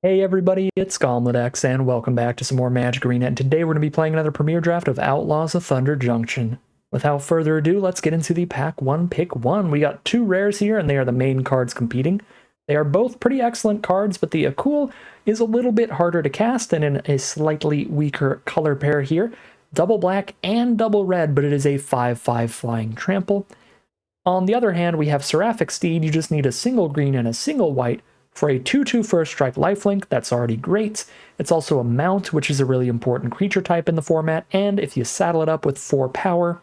Hey everybody, it's GauntletX, and welcome back to some more Magic Arena, and today we're going to be playing another Premier Draft of Outlaws of Thunder Junction. Without further ado, let's get into the Pack 1 Pick 1. We got two rares here, and they are the main cards competing. They are both pretty excellent cards, but the Akul is a little bit harder to cast and in a slightly weaker color pair here. Double black and double red, but it is a 5/5 flying trample. On the other hand, we have Seraphic Steed. You just need a single green and a single white for a 2/2 first strike lifelink. That's already great. It's also a mount, which is a really important creature type in the format, and if you saddle it up with 4 power,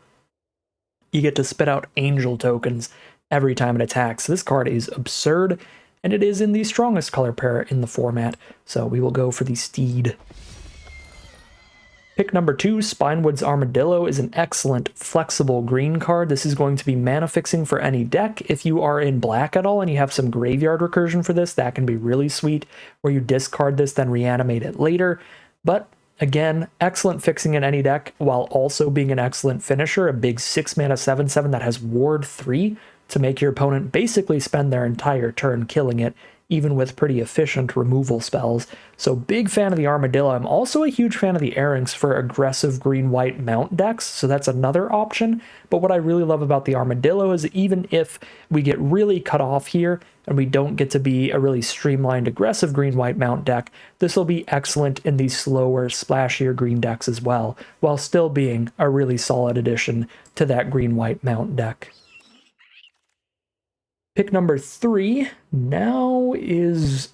you get to spit out angel tokens every time it attacks. This card is absurd, and it is in the strongest color pair in the format, so we will go for the Steed. Pick number 2, Spinewood's Armadillo, is an excellent flexible green card. This is going to be mana fixing for any deck. If you are in black at all and you have some graveyard recursion for this, that can be really sweet, where you discard this, then reanimate it later. But again, excellent fixing in any deck, while also being an excellent finisher, a big 6 mana 7/7 that has Ward 3 to make your opponent basically spend their entire turn killing it, even with pretty efficient removal spells. So big fan of the Armadillo. I'm also a huge fan of the Erranks for aggressive green-white mount decks, so that's another option. But what I really love about the Armadillo is even if we get really cut off here and we don't get to be a really streamlined aggressive green-white mount deck, this will be excellent in these slower, splashier green decks as well, while still being a really solid addition to that green-white mount deck. Pick number 3 now is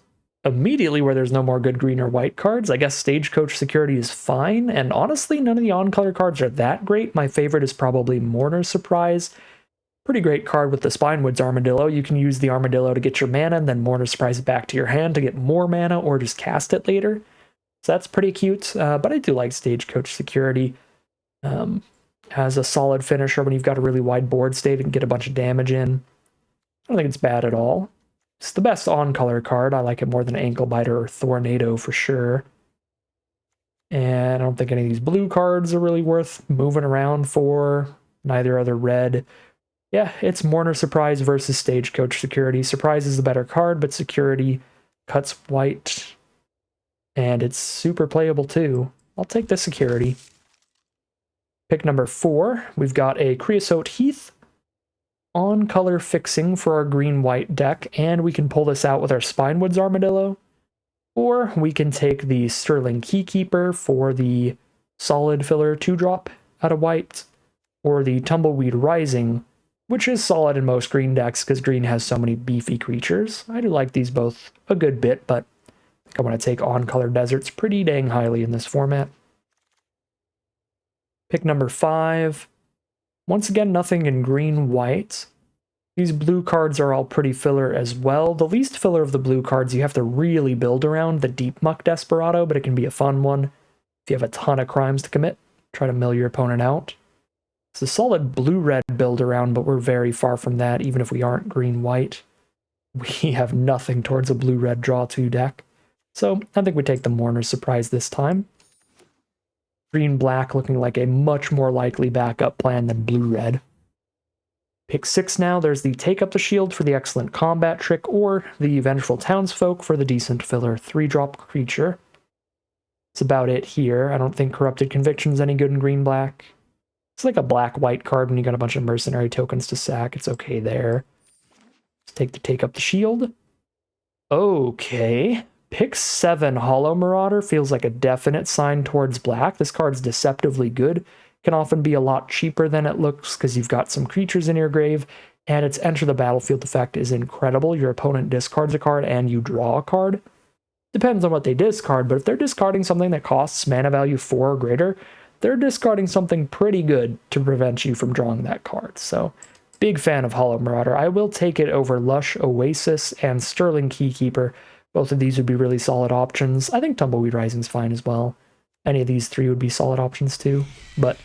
immediately where there's no more good green or white cards. I guess Stagecoach Security is fine, and honestly, none of the on-color cards are that great. My favorite is probably Mourner's Surprise. Pretty great card with the Spinewood's Armadillo. You can use the Armadillo to get your mana, and then Mourner's Surprise it back to your hand to get more mana, or just cast it later. So that's pretty cute, but I do like Stagecoach Security. As a solid finisher when you've got a really wide board state and get a bunch of damage in. I don't think it's bad at all. It's the best on-color card. I like it more than Ankle-Biter or Tornado for sure. And I don't think any of these blue cards are really worth moving around for. Neither are the red. Yeah, it's Mourner Surprise versus Stagecoach Security. Surprise is the better card, but Security cuts white. And it's super playable too. I'll take the Security. Pick number 4, we've got a Creosote Heath on color fixing for our green-white deck, and we can pull this out with our Spinewood's Armadillo, or we can take the Sterling Keykeeper for the solid filler 2-drop out of white, or the Tumbleweed Rising, which is solid in most green decks because green has so many beefy creatures. I do like these both a good bit, but I think I want to take on-color deserts pretty dang highly in this format. Pick number 5. Once again, nothing in green-white. These blue cards are all pretty filler as well. The least filler of the blue cards you have to really build around, the Deep Muck Desperado, but it can be a fun one. If you have a ton of crimes to commit, try to mill your opponent out. It's a solid blue-red build around, but we're very far from that, even if we aren't green-white. We have nothing towards a blue-red draw 2 deck. So I think we take the Mourner's Surprise this time. Green-black looking like a much more likely backup plan than blue-red. Pick 6 now, there's the Take Up the Shield for the excellent combat trick, or the Vengeful Townsfolk for the decent filler 3-drop creature. That's about it here. I don't think Corrupted Conviction's any good in green-black. It's like a black-white card when you got a bunch of mercenary tokens to sack. It's okay there. Let's Take Up the Shield. Okay. Pick 7, Hollow Marauder, feels like a definite sign towards black. This card's deceptively good. Can often be a lot cheaper than it looks because you've got some creatures in your grave, and its Enter the Battlefield effect is incredible. Your opponent discards a card and you draw a card. Depends on what they discard, but if they're discarding something that costs mana value 4 or greater, they're discarding something pretty good to prevent you from drawing that card. So, big fan of Hollow Marauder. I will take it over Lush Oasis and Sterling Keykeeper. Both of these would be really solid options. I think Tumbleweed Rising's fine as well. Any of these 3 would be solid options too, but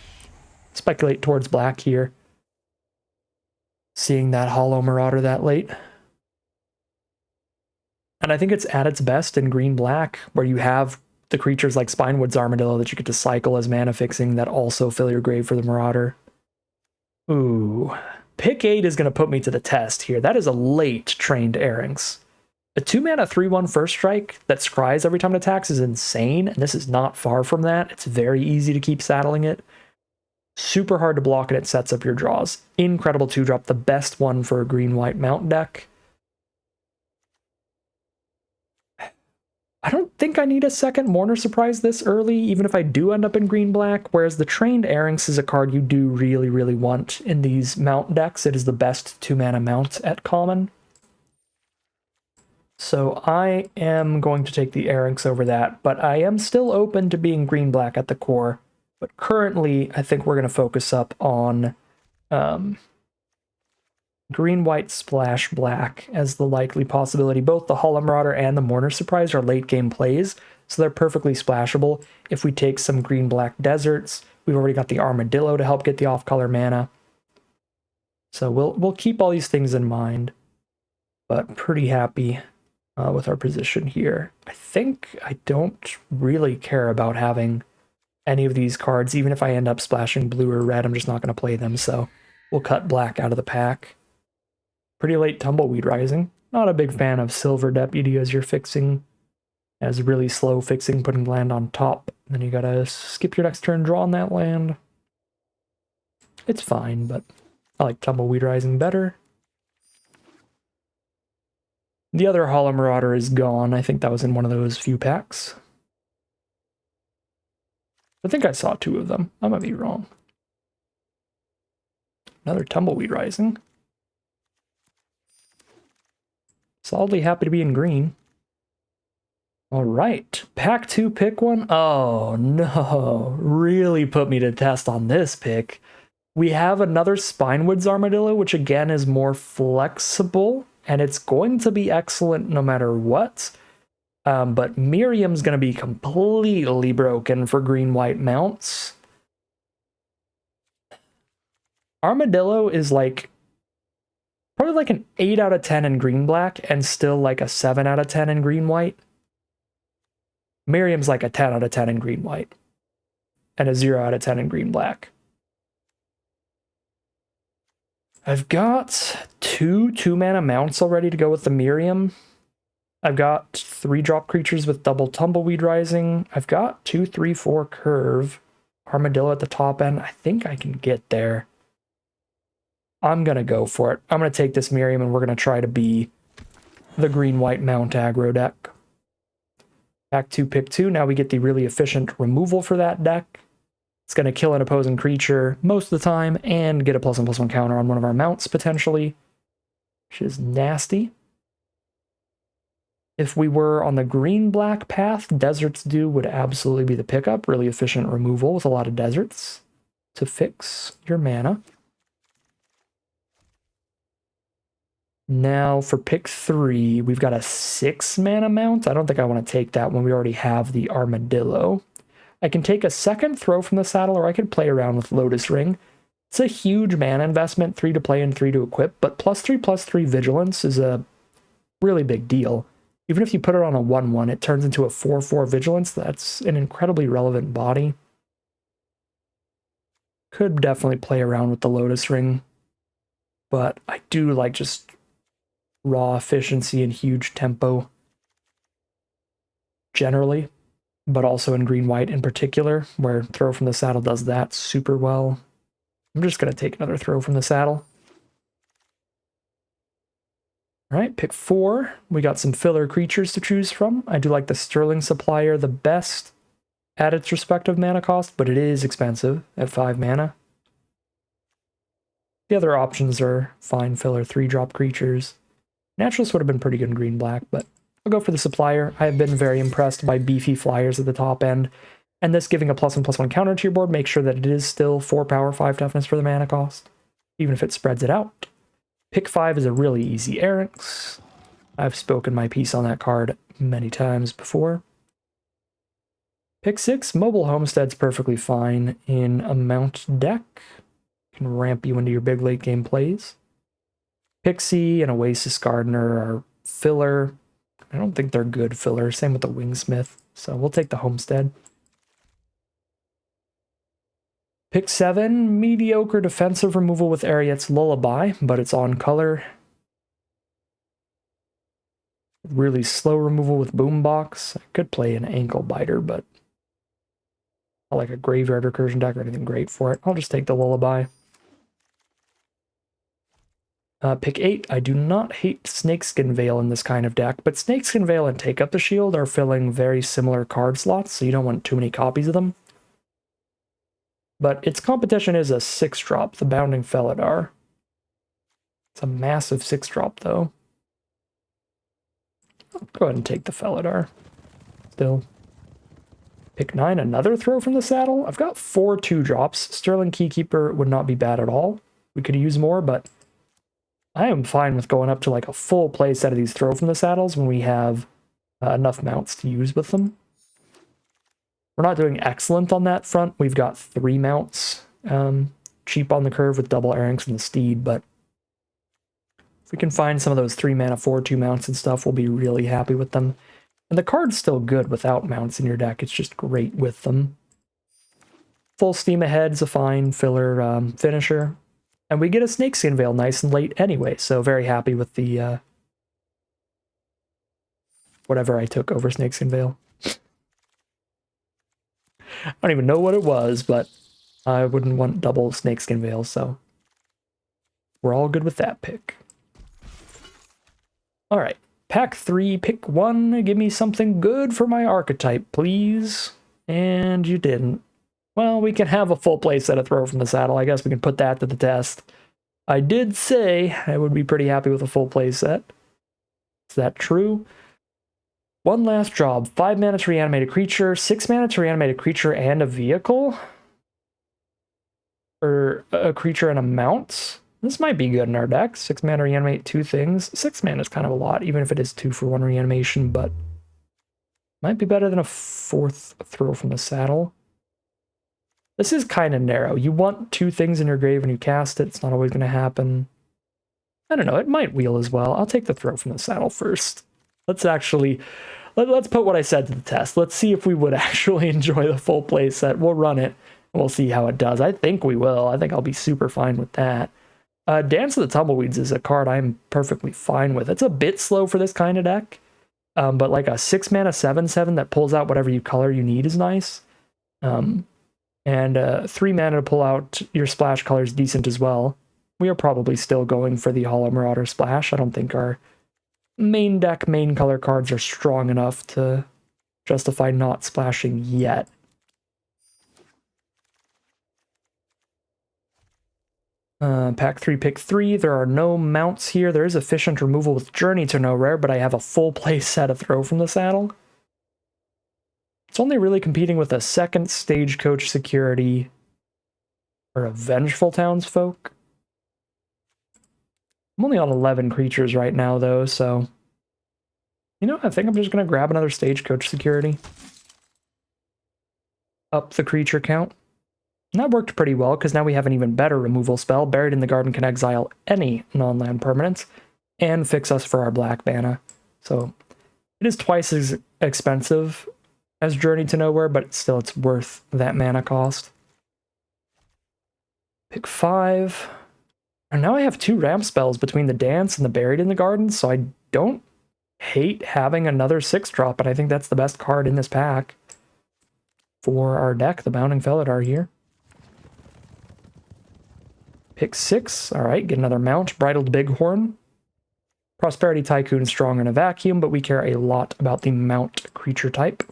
speculate towards black here. Seeing that Hollow Marauder that late. And I think it's at its best in green-black, where you have the creatures like Spinewood's Armadillo that you get to cycle as mana fixing that also fill your grave for the Marauder. Ooh. Pick 8 is going to put me to the test here. That is a late trained Erranks. A 2-mana 3/1 first strike that scries every time it attacks is insane, and this is not far from that. It's very easy to keep saddling it. Super hard to block, and it sets up your draws. Incredible 2-drop, the best one for a green-white mount deck. I don't think I need a second Mourner Surprise this early, even if I do end up in green-black, whereas the Trained Erranx is a card you do really, really want in these mount decks. It is the best 2-mana mount at common. So I am going to take the Erranx over that, but I am still open to being green-black at the core. But currently, I think we're going to focus up on green-white splash black as the likely possibility. Both the Hollow Marauder and the Mourner Surprise are late-game plays, so they're perfectly splashable. If we take some green-black deserts, we've already got the Armadillo to help get the off-color mana. So we'll keep all these things in mind, but pretty happy with our position here. I think I don't really care about having any of these cards. Even if I end up splashing blue or red, I'm just not going to play them, so we'll cut black out of the pack. Pretty late Tumbleweed Rising. Not a big fan of Silver Deputy as you're fixing, as really slow fixing, putting land on top. Then you gotta skip your next turn, draw on that land. It's fine, but I like Tumbleweed Rising better. The other Hollow Marauder is gone. I think that was in one of those few packs. I think I saw 2 of them. I might be wrong. Another Tumbleweed Rising. Solidly happy to be in green. All right, pack 2, pick 1. Oh no, really put me to test on this pick. We have another Spinewoods Armadillo, which again is more flexible, and it's going to be excellent no matter what. But Miriam's going to be completely broken for green-white mounts. Armadillo is like probably like an 8 out of 10 in green-black and still like a 7 out of 10 in green-white. Miriam's like a 10 out of 10 in green-white and a 0 out of 10 in green-black. I've got 2 2-mana mounts already to go with the Miriam. I've got 3-drop creatures with double Tumbleweed Rising. I've got 2, 3, 4 curve. Armadillo at the top end. I think I can get there. I'm going to go for it. I'm going to take this Miriam and we're going to try to be the green-white mount aggro deck. Pack 2, pick 2. Now we get the really efficient removal for that deck. It's going to kill an opposing creature most of the time and get a +1/+1 counter on one of our mounts potentially, which is nasty. If we were on the green-black path, Deserts Dew would absolutely be the pickup. Really efficient removal with a lot of deserts to fix your mana. Now for pick 3, we've got a 6-mana mount. I don't think I want to take that when we already have the Armadillo. I can take a second throw from the saddle, or I could play around with Lotus Ring. It's a huge mana investment, 3 to play and 3 to equip, but +3/+3 Vigilance is a really big deal. Even if you put it on a 1/1, it turns into a 4/4 Vigilance. That's an incredibly relevant body. Could definitely play around with the Lotus Ring, but I do like just raw efficiency and huge tempo generally, but also in green-white in particular, where throw from the saddle does that super well. I'm just going to take another throw from the saddle. All right, pick 4. We got some filler creatures to choose from. I do like the Sterling Supplier the best at its respective mana cost, but it is expensive at 5 mana. The other options are fine filler 3-drop creatures. Naturalist would have been pretty good in green-black, but I'll go for the Supplier. I have been very impressed by beefy flyers at the top end, and this giving a +1/+1 counter to your board makes sure that it is still 4 power, 5 toughness for the mana cost, even if it spreads it out. Pick 5 is a really easy Erranx. I've spoken my piece on that card many times before. Pick 6, Mobile Homestead's perfectly fine in a mount deck. Can ramp you into your big late game plays. Pixie and Oasis Gardener are filler. I don't think they're good filler. Same with the Wingsmith. So we'll take the Homestead. Pick 7, mediocre defensive removal with Ariet's Lullaby, but it's on color. really slow removal with Boombox. I could play an Ankle Biter, but not like a Graveyard Recursion deck or anything great for it. I'll just take the Lullaby. Pick 8. I do not hate Snakeskin Veil in this kind of deck, but Snakeskin Veil and Take Up the Shield are filling very similar card slots, so you don't want too many copies of them. But its competition is a 6-drop, the Bounding Felidar. It's a massive 6-drop, though. I'll go ahead and take the Felidar. Still. Pick 9, another Throw from the Saddle. I've got 4 2-drops. Sterling Keykeeper would not be bad at all. We could use more, but I am fine with going up to like a full play set of these Throw from the Saddles when we have enough mounts to use with them. We're not doing excellent on that front. We've got 3 mounts, cheap on the curve with double Erranks and the Steed, but if we can find some of those 3 mana 4/2 mounts and stuff, we'll be really happy with them. And the card's still good without mounts in your deck. It's just great with them. Full Steam Ahead's a fine filler finisher. And we get a Snakeskin Veil nice and late anyway, so very happy with the whatever I took over Snakeskin Veil. I don't even know what it was, but I wouldn't want double Snakeskin Veil, so we're all good with that pick. Alright, pack 3, pick 1, give me something good for my archetype, please. And you didn't. Well, we can have a full play set of Throw from the Saddle. I guess we can put that to the test. I did say I would be pretty happy with a full play set. Is that true? One last job. 5 mana to reanimate a creature, 6 mana to reanimate a creature and a vehicle? Or a creature and a mount? This might be good in our deck. 6 mana to reanimate 2 things. 6 mana is kind of a lot, even if it is 2 for 1 reanimation, but might be better than a 4th Throw from the Saddle. This is kind of narrow. You want 2 things in your grave when you cast it. It's not always going to happen. I don't know. It might wheel as well. I'll take the Throw from the Saddle first. Let's put what I said to the test. Let's see if we would actually enjoy the full play set. We'll run it, and we'll see how it does. I think we will. I think I'll be super fine with that. Dance of the Tumbleweeds is a card I'm perfectly fine with. It's a bit slow for this kind of deck, but like a 6 mana 7/7 that pulls out whatever color you need is nice. And 3 mana to pull out your splash color is decent as well. We are probably still going for the Hollow Marauder splash. I don't think our main deck, main color cards are strong enough to justify not splashing yet. Pack 3, pick 3. There are no mounts here. There is efficient removal with Journey to Nowhere, but I have a full play set of Throw from the Saddle. It's only really competing with a 2nd Stagecoach Security or a Vengeful Townsfolk. I'm only on 11 creatures right now, though, so you know, I think I'm just going to grab another Stagecoach Security. Up the creature count. And that worked pretty well, because now we have an even better removal spell. Buried in the Garden can exile any non-land permanents and fix us for our black mana. So it is twice as expensive as Journey to Nowhere, but still it's worth that mana cost. Pick 5. And now I have 2 ramp spells between the Dance and the Buried in the Garden, so I don't hate having another 6-drop, and I think that's the best card in this pack for our deck, the Bounding Felidar here. Pick 6. Alright, get another mount. Bridled Bighorn. Prosperity Tycoon strong in a vacuum, but we care a lot about the mount creature type.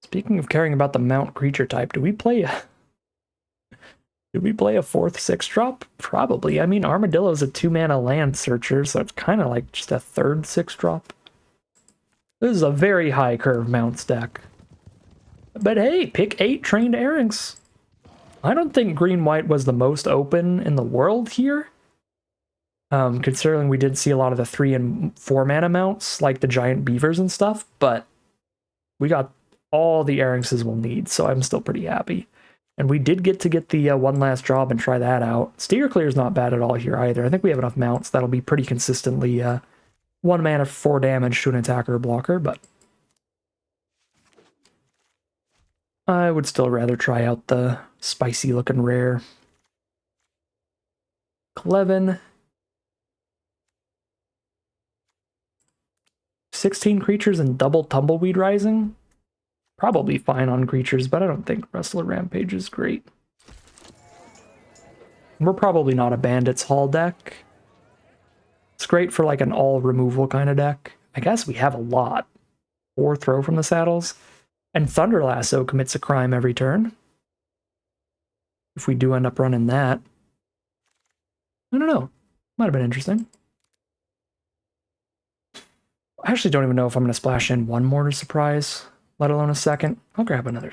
Speaking of caring about the mount creature type, do we play a 4th 6-drop? Probably. I mean, Armadillo's a 2-mana land searcher, so it's kind of like just a 3rd 6-drop. This is a very high curve mounts deck. But hey, pick 8 Trained Erranks. I don't think green-white was the most open in the world here. Considering we did see a lot of the 3 and 4 mana mounts, like the giant beavers and stuff, but we got all the Errankses we'll need, so I'm still pretty happy. And we did get the one last job and try that out. Steer Clear is not bad at all here either. I think we have enough mounts that'll be pretty consistently 1 mana for 4 damage to an attacker or blocker, but I would still rather try out the spicy looking rare. Clevin. 16 creatures and double Tumbleweed Rising. Probably fine on creatures, but I don't think Wrestler Rampage is great. We're probably not a Bandits Hall deck. It's great for like an all removal kind of deck. I guess we have a lot. 4 Throw from the Saddles. And Thunder Lasso commits a crime every turn. If we do end up running that. I don't know. Might have been interesting. I actually don't even know if I'm going to splash in one Mortar Surprise, let alone a second. I'll grab another.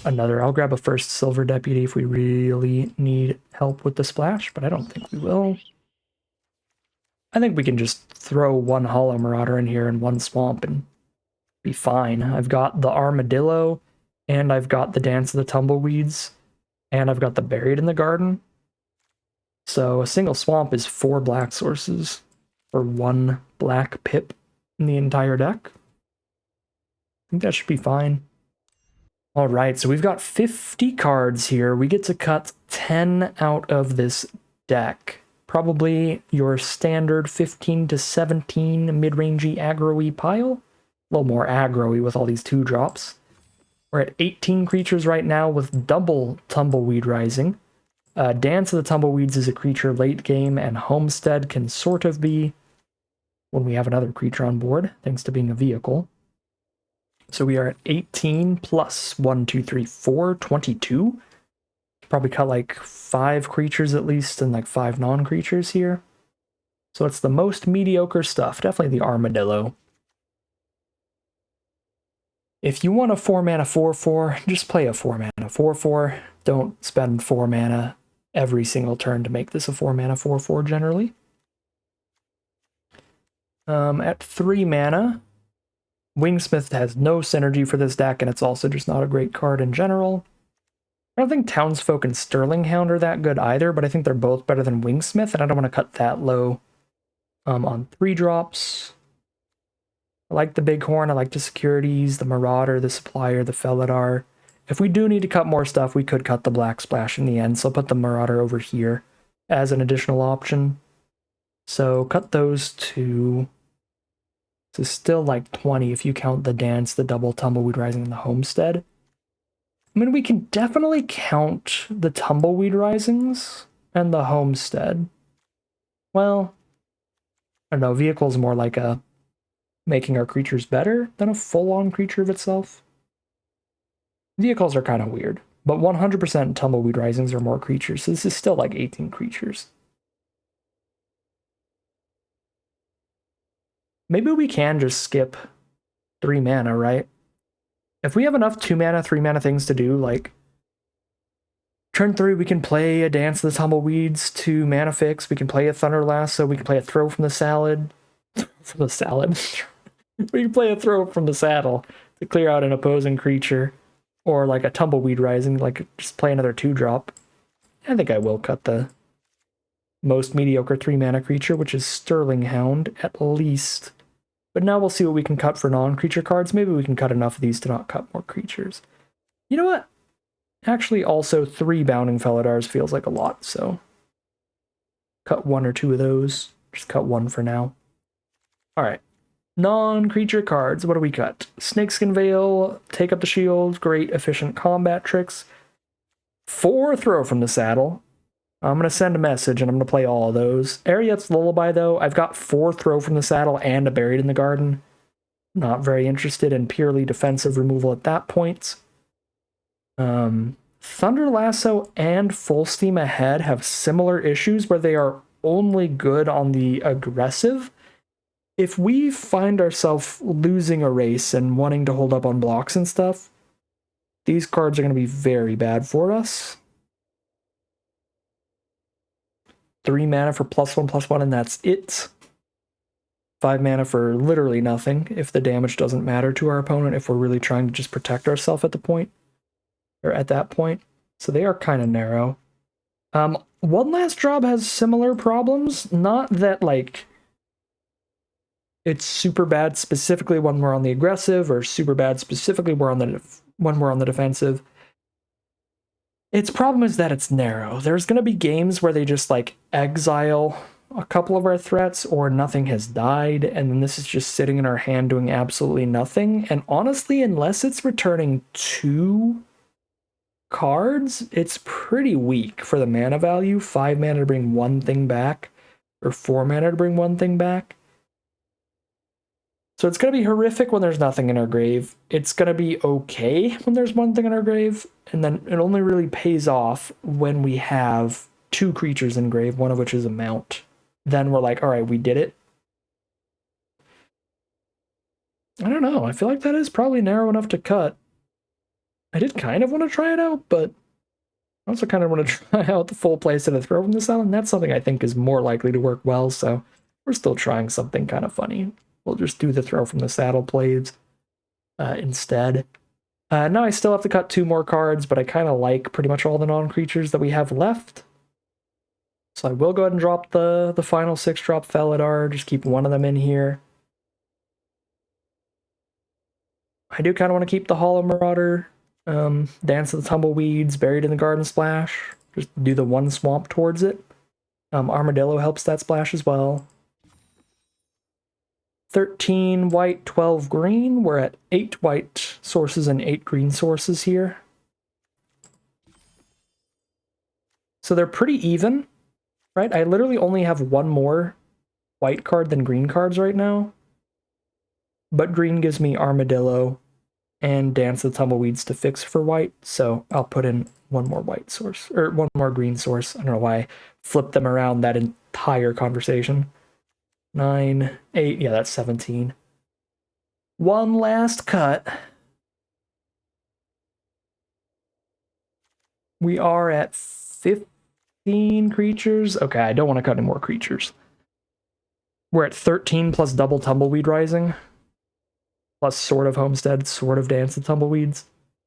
I'll grab a first Silver Deputy if we really need help with the splash, but I don't think we will. I think we can just throw one Hollow Marauder in here and one Swamp and be fine. I've got the Armadillo, and I've got the Dance of the Tumbleweeds, and I've got the Buried in the Garden. So a single Swamp is 4 black sources for 1 black pip in the entire deck. I think that should be fine. All right, so we've got 50 cards here. We get to cut 10 out of this deck. Probably your standard 15 to 17 mid-rangey aggro-y pile. A little more aggro-y with all these 2-drops. We're at 18 creatures right now with double Tumbleweed Rising. Dance of the Tumbleweeds is a creature late game, and Homestead can sort of be when we have another creature on board, thanks to being a vehicle. So we are at 18 plus 1, 2, 3, 4, 22. Probably cut like 5 creatures at least and like 5 non-creatures here. So it's the most mediocre stuff. Definitely the Armadillo. If you want a 4-mana 4/4, just play a 4-mana 4/4. Don't spend 4 mana every single turn to make this a 4-mana 4/4 generally. At 3 mana, Wingsmith has no synergy for this deck, and it's also just not a great card in general. I don't think Townsfolk and Sterling Hound are that good either, but I think they're both better than Wingsmith, and I don't want to cut that low on 3-drops. I like the Bighorn, I like the Securities, the Marauder, the Supplier, the Felidar. If we do need to cut more stuff, we could cut the Black Splash in the end, so I'll put the Marauder over here as an additional option. So cut those two. So still like 20 if you count the Dance, the double Tumbleweed Rising, and the Homestead. I mean, we can definitely count the Tumbleweed Risings and the Homestead. Well, I don't know, Vehicle's more like a making our creatures better than a full-on creature of itself. Vehicles are kind of weird, but 100% Tumbleweed Risings are more creatures, so this is still like 18 creatures. Maybe we can just skip 3 mana, right? If we have enough 2 mana, 3 mana things to do, like turn 3, we can play a Dance of the Tumbleweeds to mana fix, we can play a Thunder Lasso, we can play a Throw from the Salad. From the Salad. We can play a Throw from the Saddle to clear out an opposing creature. Or like a Tumbleweed Rising, like just play another 2-drop. I think I will cut the most mediocre 3 mana creature, which is Sterling Hound, at least. But now we'll see what we can cut for non-creature cards. Maybe we can cut enough of these to not cut more creatures. You know what? Actually, also 3 Bounding Felidars feels like a lot, so cut 1 or 2 of those. Just cut 1 for now. Alright. Non-creature cards, what do we cut? Snakeskin Veil, Take Up the Shield, great efficient combat tricks. 4 Throw from the Saddle. I'm going to send a message and I'm going to play all of those. Ariet's Lullaby, though, I've got 4 Throw from the Saddle and a Buried in the Garden. Not very interested in purely defensive removal at that point. Thunder Lasso and Full Steam Ahead have similar issues where they are only good on the aggressive. If we find ourselves losing a race and wanting to hold up on blocks and stuff, these cards are going to be very bad for us. 3 mana for +1/+1, and that's it. 5 mana for literally nothing if the damage doesn't matter to our opponent, if we're really trying to just protect ourselves at the point, or at that point. So they are kind of narrow. One Last Job has similar problems. Not that, like, it's super bad specifically when we're on the aggressive, or super bad specifically when we're on the defensive. Its problem is that it's narrow. There's going to be games where they just, like, exile a couple of our threats, or nothing has died, and then this is just sitting in our hand doing absolutely nothing. And honestly, unless it's returning 2 cards, it's pretty weak for the mana value. 5 mana to bring 1 thing back, or 4 mana to bring 1 thing back. So it's going to be horrific when there's nothing in our grave. It's going to be okay when there's 1 thing in our grave, and then it only really pays off when we have 2 creatures in grave, one of which is a mount. Then we're like, all right, we did it. I don't know. I feel like that is probably narrow enough to cut. I did kind of want to try it out, but I also kind of want to try out the full playset of Throw from the Saddle, and that's something I think is more likely to work well, so we're still trying something kind of funny. We'll just do the Throw from the Saddle plays instead. Now I still have to cut 2 more cards, but I kind of like pretty much all the non-creatures that we have left. So I will go ahead and drop the final 6-drop Felidar, just keep 1 of them in here. I do kind of want to keep the Hollow Marauder, Dance of the Tumbleweeds, Buried in the Garden Splash. Just do the 1 swamp towards it. Armadillo helps that splash as well. 13 white, 12 green. We're at 8 white sources and 8 green sources here. So they're pretty even, right? I literally only have 1 more white card than green cards right now. But green gives me Armadillo and Dance of the Tumbleweeds to fix for white, so I'll put in 1 more white source, or 1 more green source. I don't know why I flipped them around that entire conversation. 9, 8, yeah, that's 17. 1 last cut. We are at 15 creatures. Okay, I don't want to cut any more creatures. We're at 13 plus double Tumbleweed Rising, plus Sword of Homestead, Sword of Dance of Tumbleweeds.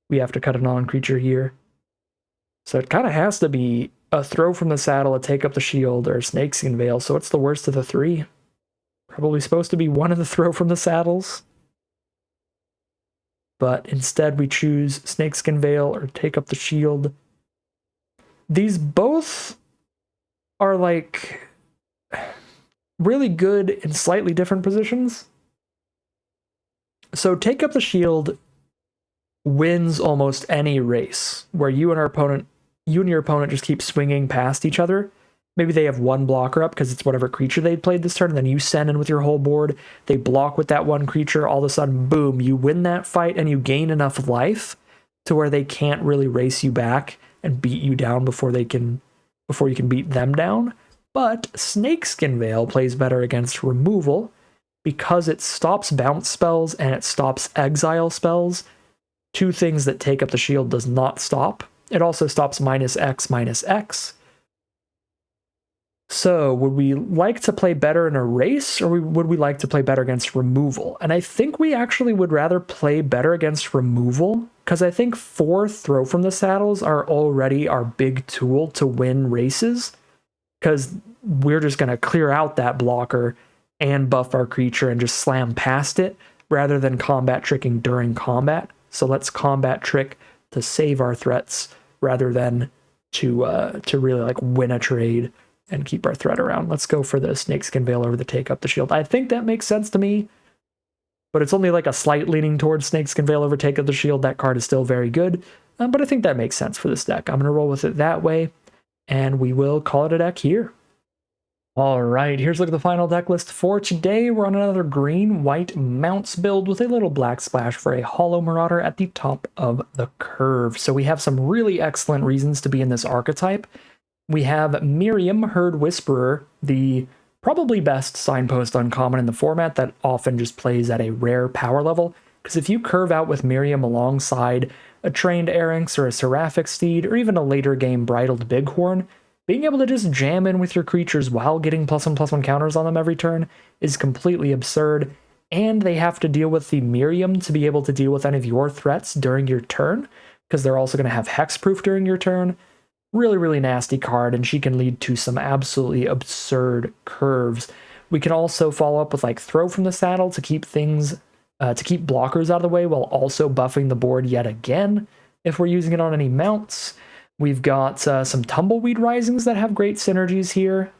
We have to cut a non-creature here. So it kind of has to be a Throw from the Saddle, a Take Up the Shield, or a Snakeskin Veil, so it's the worst of the 3. Probably supposed to be one of the Throw from the Saddles. But instead we choose Snakeskin Veil or Take Up the Shield. These both are like really good in slightly different positions. So Take Up the Shield wins almost any race where you and your opponent just keep swinging past each other. Maybe they have 1 blocker up because it's whatever creature they played this turn, and then you send in with your whole board. They block with that 1 creature. All of a sudden, boom, you win that fight and you gain enough life to where they can't really race you back and beat you down before you can beat them down. But Snakeskin Veil plays better against removal because it stops bounce spells and it stops exile spells. 2 things that Take Up the Shield does not stop. It also stops -X/-X. So, would we like to play better in a race, or would we like to play better against removal? And I think we actually would rather play better against removal, because I think 4 Throw from the Saddles are already our big tool to win races, because we're just going to clear out that blocker and buff our creature and just slam past it, rather than combat tricking during combat. So let's combat trick to save our threats, rather than to really like win a trade and keep our threat around. Let's go for the Snakeskin Veil over the Take Up the Shield. I think that makes sense to me, but it's only like a slight leaning towards Snakeskin Veil over Take Up the Shield. That card is still very good, but I think that makes sense for this deck. I'm going to roll with it that way, and we will call it a deck here. All right, here's a look at the final deck list for today. We're on another green-white mounts build with a little black splash for a Hollow Marauder at the top of the curve. So we have some really excellent reasons to be in this archetype. We have Miriam, Herd Whisperer, the probably best signpost uncommon in the format that often just plays at a rare power level, because if you curve out with Miriam alongside a trained Arynx or a Seraphic Steed, or even a later game Bridled Bighorn, being able to just jam in with your creatures while getting +1/+1 counters on them every turn is completely absurd, and they have to deal with the Miriam to be able to deal with any of your threats during your turn, because they're also going to have hexproof during your turn. Really, really nasty card, and she can lead to some absolutely absurd curves. We can also follow up with like Throw from the Saddle to keep things, to keep blockers out of the way while also buffing the board yet again if we're using it on any mounts. We've got some Tumbleweed Risings that have great synergies here.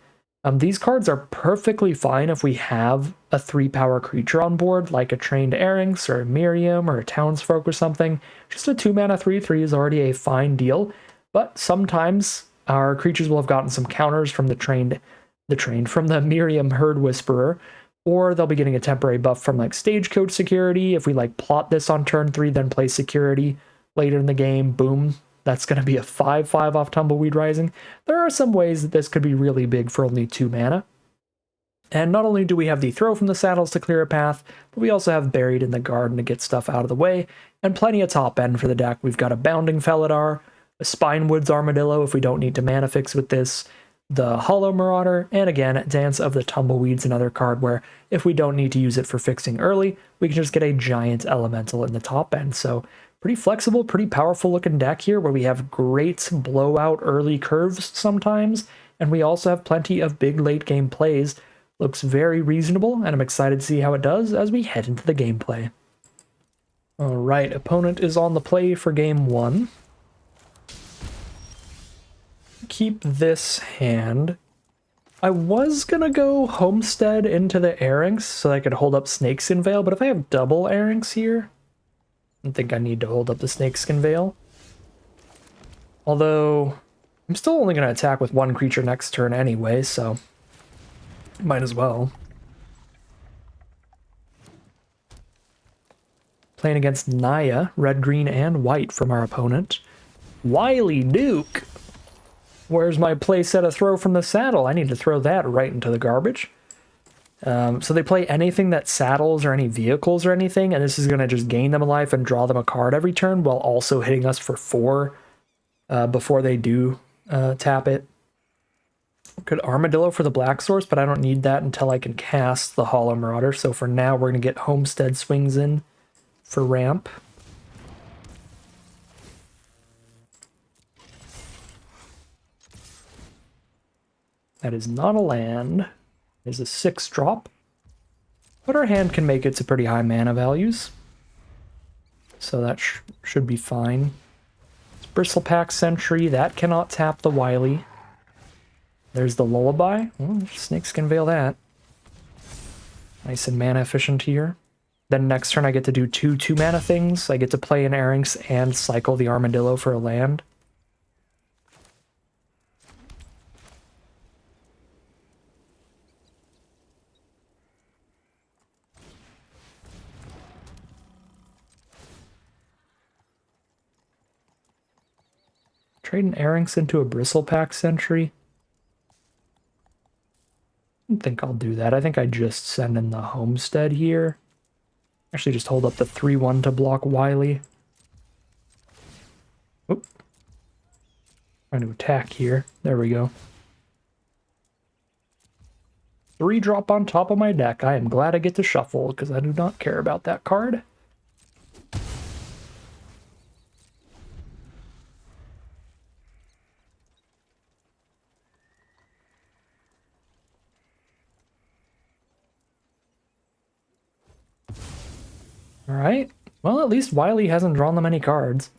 These cards are perfectly fine if we have a 3-power creature on board, like a Trained Erynx or a Miriam or a Townsfolk or something. Just a 2-mana 3/3 is already a fine deal, but sometimes our creatures will have gotten some counters from from the Miriam Herd Whisperer, or they'll be getting a temporary buff from like Stagecoach Security. If we like plot this on turn 3, then play Security later in the game, boom, that's going to be a 5/5 off Tumbleweed Rising. There are some ways that this could be really big for only 2 mana. And not only do we have the Throw from the Saddles to clear a path, but we also have Buried in the Garden to get stuff out of the way, and plenty of top end for the deck. We've got a Bounding Felidar, a Spinewoods Armadillo if we don't need to mana fix with this, the Hollow Marauder, and again, Dance of the Tumbleweed's another card where if we don't need to use it for fixing early, we can just get a giant elemental in the top end. So pretty flexible, pretty powerful looking deck here where we have great blowout early curves sometimes, and we also have plenty of big late game plays. Looks very reasonable, and I'm excited to see how it does as we head into the gameplay. Alright, opponent is on the play for game 1. Keep this hand. I was gonna go Homestead into the Erynx so I could hold up Snakeskin Veil, but if I have double Erynx here, I don't think I need to hold up the Snakeskin Veil. Although, I'm still only going to attack with 1 creature next turn anyway, so might as well. Playing against Naya, red, green, and white from our opponent. Wily Duke! Where's my playset of Throw from the Saddle? I need to throw that right into the garbage. So they play anything that saddles or any vehicles or anything, and this is going to just gain them a life and draw them a card every turn while also hitting us for 4 before they do tap it. Could Armadillo for the black source, but I don't need that until I can cast the Hollow Marauder. So for now, we're going to get Homestead Swings in for ramp. That is not a land. Is a 6-drop, but our hand can make it to pretty high mana values, so that should be fine. It's Bristlepack Sentry, that cannot tap the Wily. There's the Lullaby. Well, Snakeskin Veil that. Nice and mana efficient here. Then next turn I get to do 2 2-mana things. I get to play an Erynx and cycle the Armadillo for a land. Trade an Erynx into a Bristlepack Sentry. I don't think I'll do that. I think I just send in the Homestead here. Actually, just hold up the 3/1 to block Wily. Oop. Trying to attack here. There we go. 3-drop on top of my deck. I am glad I get to shuffle, because I do not care about that card. Alright, well at least Wily hasn't drawn them any cards.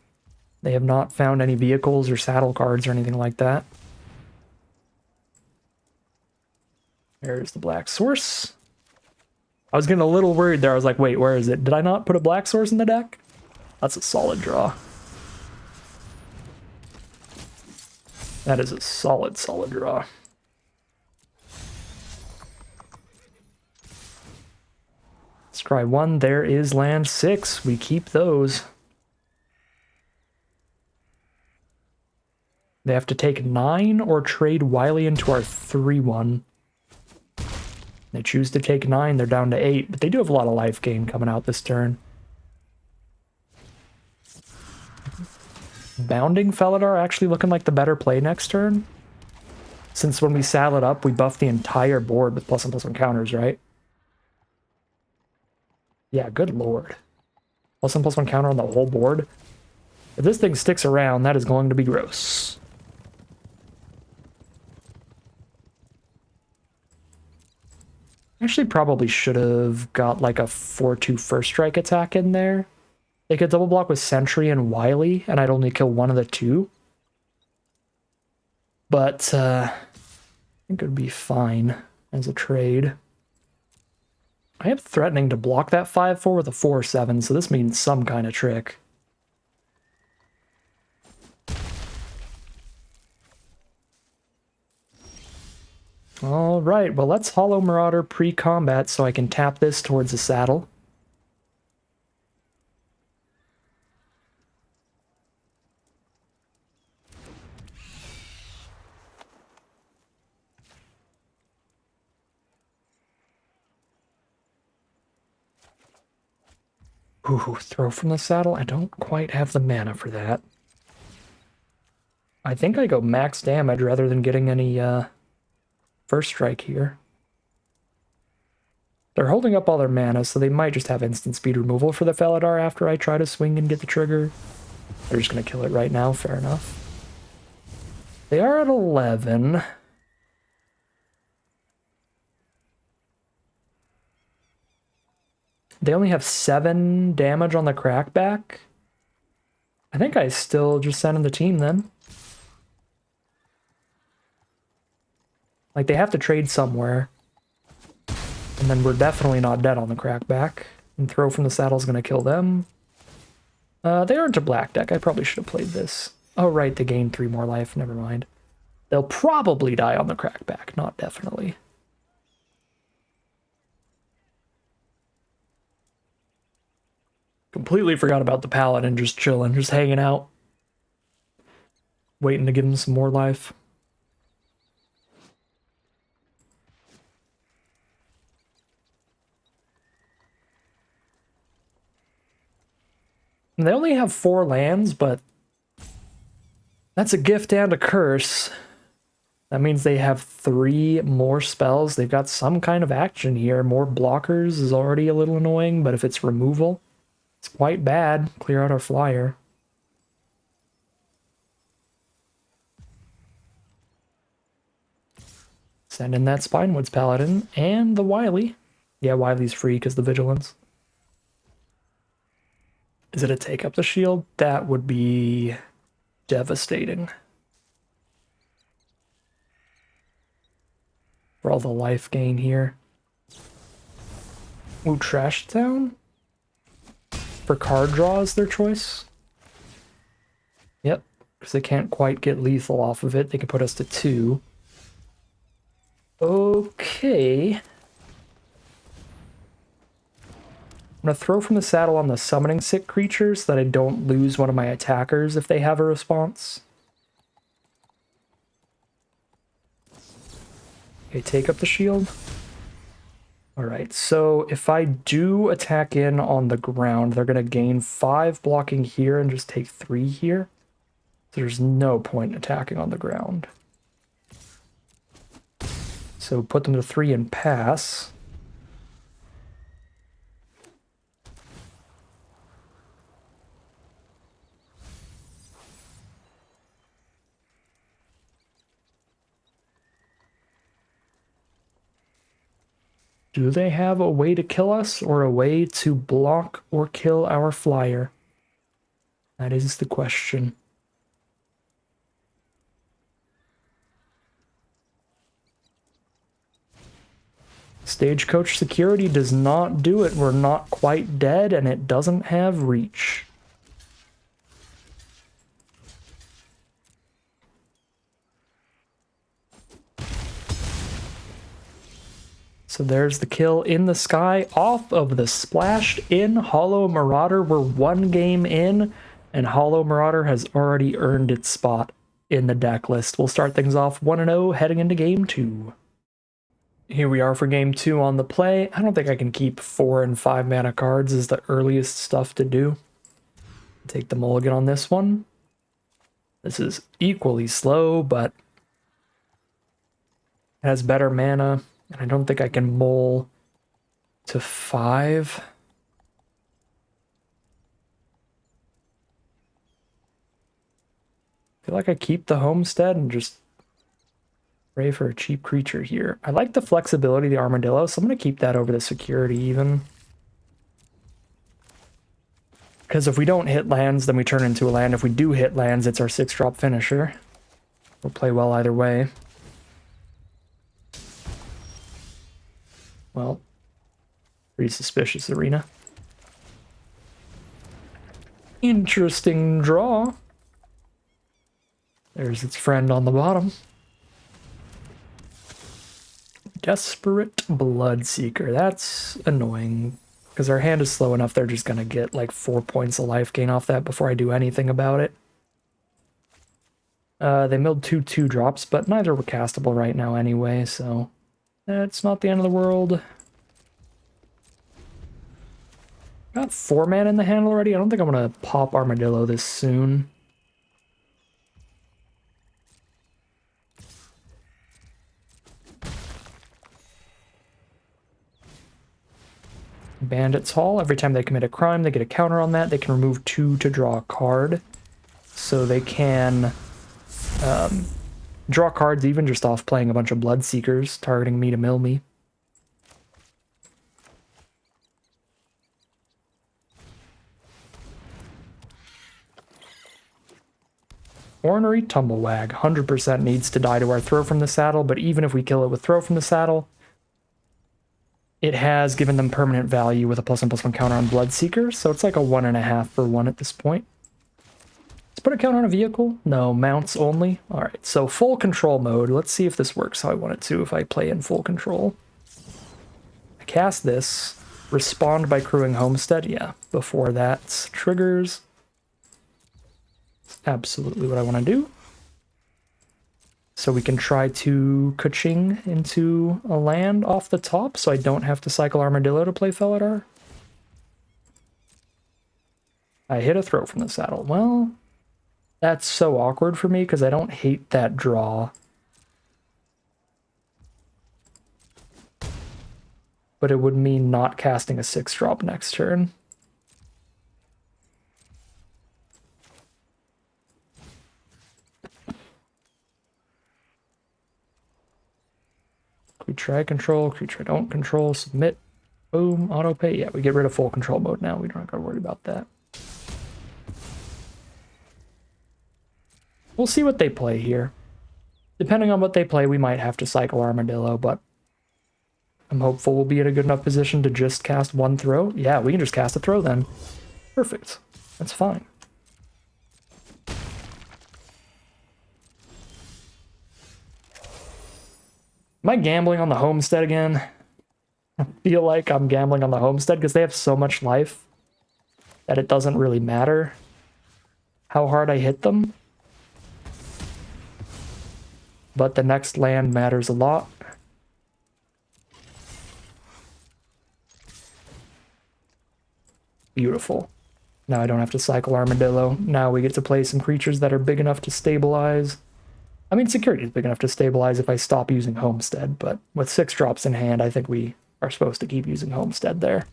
They have not found any vehicles or saddle cards or anything like that. There's the black source. I was getting a little worried there. I was like, wait, where is it? Did I not put a black source in the deck? That's a solid draw. That is a solid, solid draw. Scry 1, there is land 6. We keep those. They have to take 9 or trade Wily into our 3/1. They choose to take 9, they're down to 8, but they do have a lot of life gain coming out this turn. Bounding Felidar actually looking like the better play next turn. Since when we saddle it up, we buff the entire board with +1/+1 counters, right? Yeah, good lord. +1/+1 counter on the whole board. If this thing sticks around, that is going to be gross. Actually, probably should have got like a 4/2 first strike attack in there. They could double block with Sentry and Wily, and I'd only kill one of the 2. But think it would be fine as a trade. I am threatening to block that 5-4 with a 4-7, so this means some kind of trick. Alright, well let's Hollow Marauder pre-combat so I can tap this towards the saddle. Ooh, throw from the saddle? I don't quite have the mana for that. I think I go max damage rather than getting any first strike here. They're holding up all their mana, so they might just have instant speed removal for the Felidar after I try to swing and get the trigger. They're just going to kill it right now, fair enough. They are at 11. They only have 7 damage on the crackback. I think I still just send in the team then. Like, they have to trade somewhere. And then we're definitely not dead on the crackback. And throw from the saddle is going to kill them. They aren't a black deck. I probably should have played this. Oh, right, they gain 3 more life. Never mind. They'll probably die on the crackback. Not definitely. Completely forgot about the paladin just chilling, just hanging out. Waiting to give him some more life. They only have 4 lands, but that's a gift and a curse. That means they have 3 more spells. They've got some kind of action here. More blockers is already a little annoying, but if it's removal, it's quite bad. Clear out our flyer. Send in that Spinewoods Paladin and the Wily. Yeah, Wily's free because the Vigilance. Is it a take up the shield? That would be devastating. For all the life gain here. Ooh, Trash Town? For card draw is their choice? Yep, because they can't quite get lethal off of it. They can put us to 2. Okay. I'm going to throw from the saddle on the summoning sick creatures so that I don't lose one of my attackers if they have a response. Okay, take up the shield. Alright, so if I do attack in on the ground, they're going to gain 5 blocking here and just take 3 here. So there's no point in attacking on the ground. So put them to 3 and pass. Do they have a way to kill us or a way to block or kill our flyer? That is the question. Stagecoach security does not do it. We're not quite dead, and it doesn't have reach. So there's the kill in the sky off of the splashed in Hollow Marauder. We're 1 game in, and Hollow Marauder has already earned its spot in the deck list. We'll start things off 1-0 heading into game 2. Here we are for game 2 on the play. I don't think I can keep 4 and 5 mana cards as the earliest stuff to do. Take the mulligan on this one. This is equally slow, but it has better mana. And I don't think I can mull to 5. I feel like I keep the homestead and just pray for a cheap creature here. I like the flexibility of the armadillo, so I'm going to keep that over the security even. Because if we don't hit lands, then we turn into a land. If we do hit lands, it's our 6-drop finisher. We'll play well either way. well, pretty suspicious arena. Interesting draw. There's its friend on the bottom. Desperate Bloodseeker. That's annoying, because our hand is slow enough they're just going to get like 4 points of life gain off that before I do anything about it. They milled 2 drops, but neither were castable right now anyway, so that's not the end of the world. Got 4 mana in the hand already. I don't think I'm going to pop Armadillo this soon. Bandit's Hall. Every time they commit a crime, they get a counter on that. They can remove 2 to draw a card. So they can draw cards even just off playing a bunch of Bloodseekers, targeting me to mill me. Ornery Tumblewag. 100% needs to die to our Throw from the Saddle, but even if we kill it with Throw from the Saddle, it has given them permanent value with a +1/+1 counter on Bloodseeker, so it's like a 1.5 for 1 at this point. Let's put a counter on a vehicle. No, mounts only. Alright, so full control mode. Let's see if this works how I want it to if I play in full control. I cast this. Respond by crewing Homestead. Yeah, before that triggers. It's absolutely what I want to do. So we can try to ka-ching into a land off the top so I don't have to cycle Armadillo to play Felidar. I hit a Throw from the Saddle. Well, that's so awkward for me because I don't hate that draw. But it would mean not casting a 6-drop next turn. Creature I control, creature I don't control, submit, boom, auto pay. Yeah, we get rid of full control mode now. We don't have to worry about that. We'll see what they play here. Depending on what they play, we might have to cycle Armadillo, but I'm hopeful we'll be in a good enough position to just cast 1 Throw. Yeah, we can just cast a Throw then. Perfect. That's fine. Am I gambling on the Homestead again? I feel like I'm gambling on the Homestead because they have so much life that it doesn't really matter how hard I hit them. But the next land matters a lot. Beautiful. Now I don't have to cycle Armadillo. Now we get to play some creatures that are big enough to stabilize. I mean, security is big enough to stabilize if I stop using Homestead, but with 6 drops in hand, I think we are supposed to keep using Homestead there.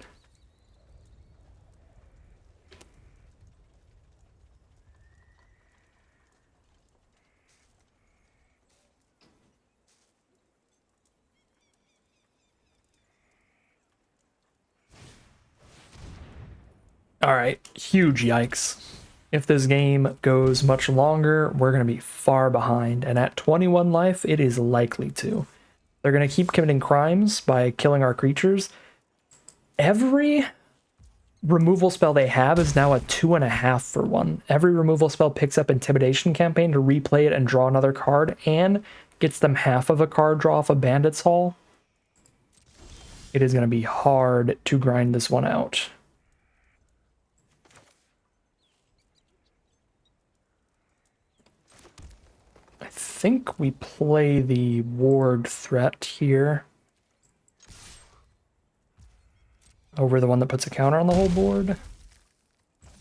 Alright, huge yikes. If this game goes much longer, we're going to be far behind, and at 21 life, it is likely to. They're going to keep committing crimes by killing our creatures. Every removal spell they have is now a 2.5 for 1. Every removal spell picks up Intimidation Campaign to replay it and draw another card, and gets them half of a card draw off a Bandit's Hall. It is going to be hard to grind this one out. I think we play the ward threat here over the one that puts a counter on the whole board,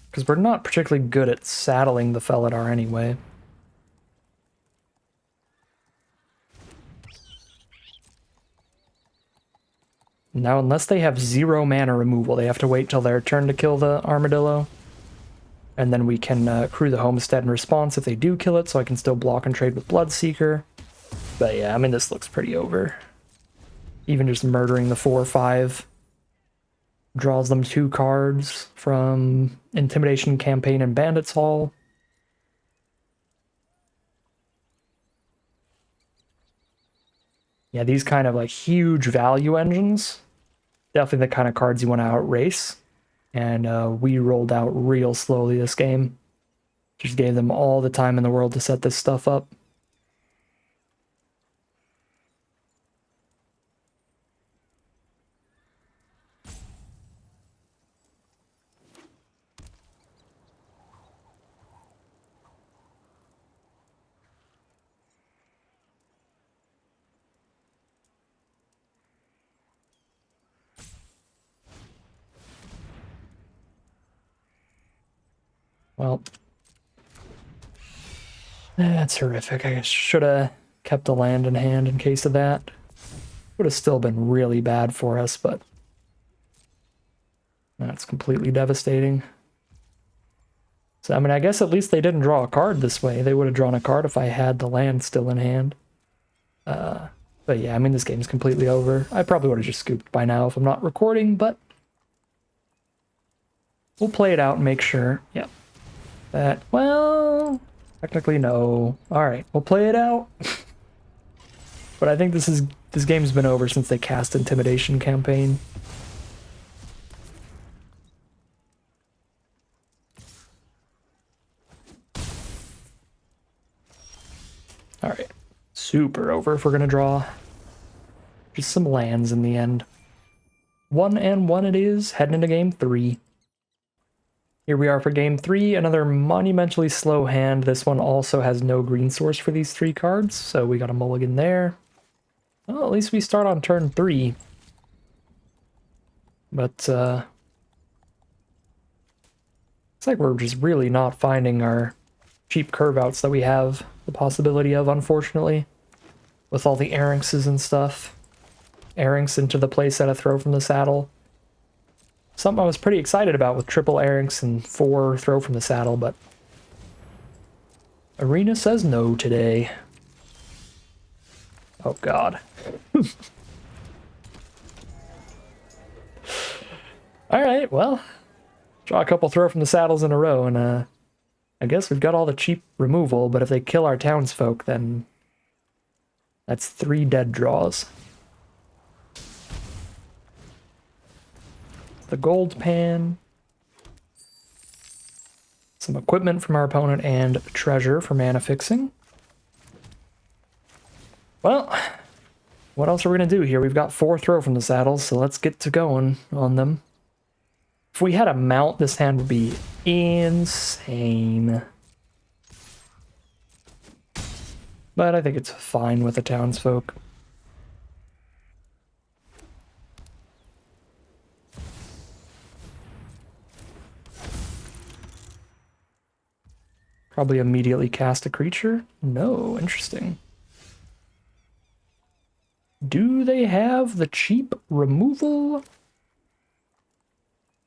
because we're not particularly good at saddling the Felidar anyway. Now, unless they have 0 mana removal, they have to wait till their turn to kill the Armadillo. And then we can crew the Homestead in response if they do kill it, so I can still block and trade with Bloodseeker. But yeah, I mean, this looks pretty over. Even just murdering the 4/5 draws them 2 cards from Intimidation Campaign and Bandit's Hall. Yeah, these kind of like huge value engines definitely the kind of cards you want to outrace. And we rolled out real slowly this game. Just gave them all the time in the world to set this stuff up. Well, that's horrific. I should have kept a land in hand in case of that. Would have still been really bad for us, but that's completely devastating. So, I mean, I guess at least they didn't draw a card this way. They would have drawn a card if I had the land still in hand. But yeah, I mean, this game's completely over. I probably would have just scooped by now if I'm not recording, but we'll play it out and make sure. Yeah. That, well, technically no. All right, we'll play it out. But I think this game's been over since they cast Intimidation campaign. All right, super over if we're gonna draw just some lands in the end. 1-1 it is, heading into game 3. Here we are for game 3, another monumentally slow hand. This one also has no green source for these 3 cards, so we got a mulligan there. Well, at least we start on turn 3. But, looks like we're just really not finding our cheap curve outs that we have the possibility of, unfortunately. With all the Arinxes and stuff. Arinx into the playset of Throw from the Saddle. Something I was pretty excited about with triple Arinx and 4 Throw from the Saddle, but Arena says no today. Oh god. Alright, well, draw a couple Throw from the Saddles in a row, and I guess we've got all the cheap removal, but if they kill our townsfolk, then that's 3 dead draws. The gold pan, some equipment from our opponent, and treasure for mana fixing. Well, what else are we going to do here? We've got 4 Throw from the Saddles, so let's get to going on them. If we had a mount, this hand would be insane. But I think it's fine with the townsfolk. Probably immediately cast a creature? No, interesting. Do they have the cheap removal?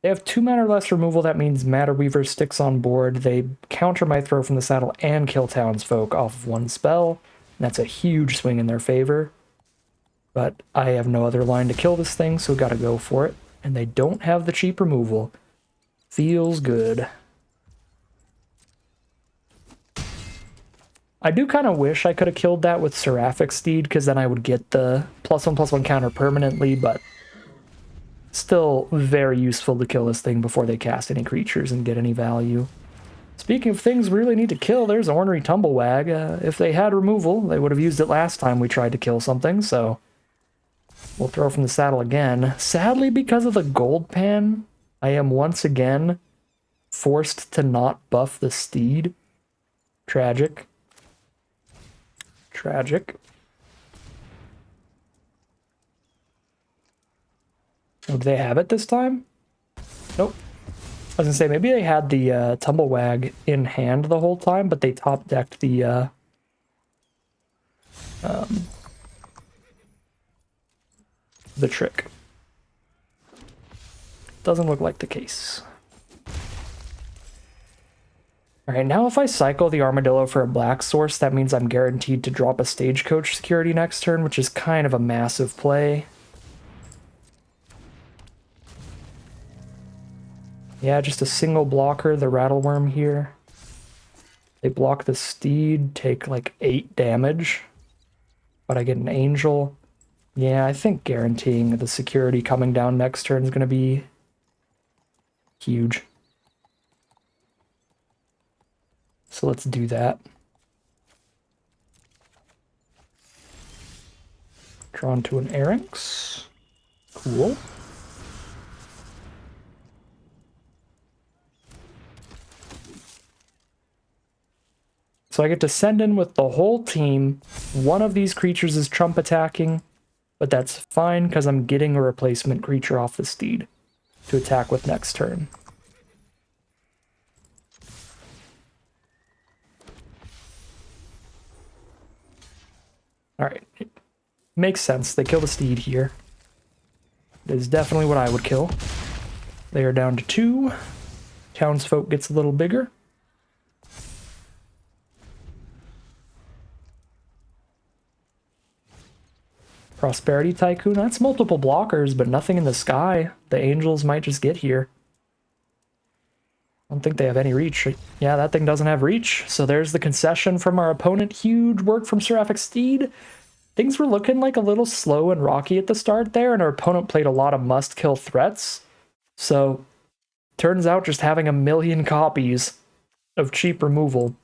They have 2 mana or less removal. That means Matter Weaver sticks on board. They counter my Throw from the Saddle and kill townsfolk off of 1 spell. And that's a huge swing in their favor. But I have no other line to kill this thing, so gotta go for it. And they don't have the cheap removal. Feels good. I do kind of wish I could have killed that with Seraphic Steed, because then I would get the +1/+1 counter permanently, but still very useful to kill this thing before they cast any creatures and get any value. Speaking of things we really need to kill, there's Ornery Tumblewag. If they had removal, they would have used it last time we tried to kill something, so we'll Throw from the Saddle again. Sadly, because of the gold pan, I am once again forced to not buff the steed. Tragic. Tragic. Oh, do they have it this time? Nope. I was gonna say, maybe they had the Tumblewag in hand the whole time, but they top-decked the trick. Doesn't look like the case. Alright, now if I cycle the Armadillo for a black source, that means I'm guaranteed to drop a Stagecoach security next turn, which is kind of a massive play. Yeah, just a single blocker, the Rattleworm here. They block the Steed, take like 8 damage. But I get an Angel. Yeah, I think guaranteeing the security coming down next turn is going to be huge. So let's do that. Drawn to an Erynx. Cool. So I get to send in with the whole team. One of these creatures is trump attacking, but that's fine because I'm getting a replacement creature off the steed to attack with next turn. Alright. Makes sense. They kill the steed here. It is definitely what I would kill. They are down to 2. Townsfolk gets a little bigger. Prosperity Tycoon. That's multiple blockers, but nothing in the sky. The angels might just get here. I don't think they have any reach. Yeah, that thing doesn't have reach. So there's the concession from our opponent. Huge work from Seraphic Steed. Things were looking like a little slow and rocky at the start there, and our opponent played a lot of must-kill threats. So, turns out just having a million copies of cheap removal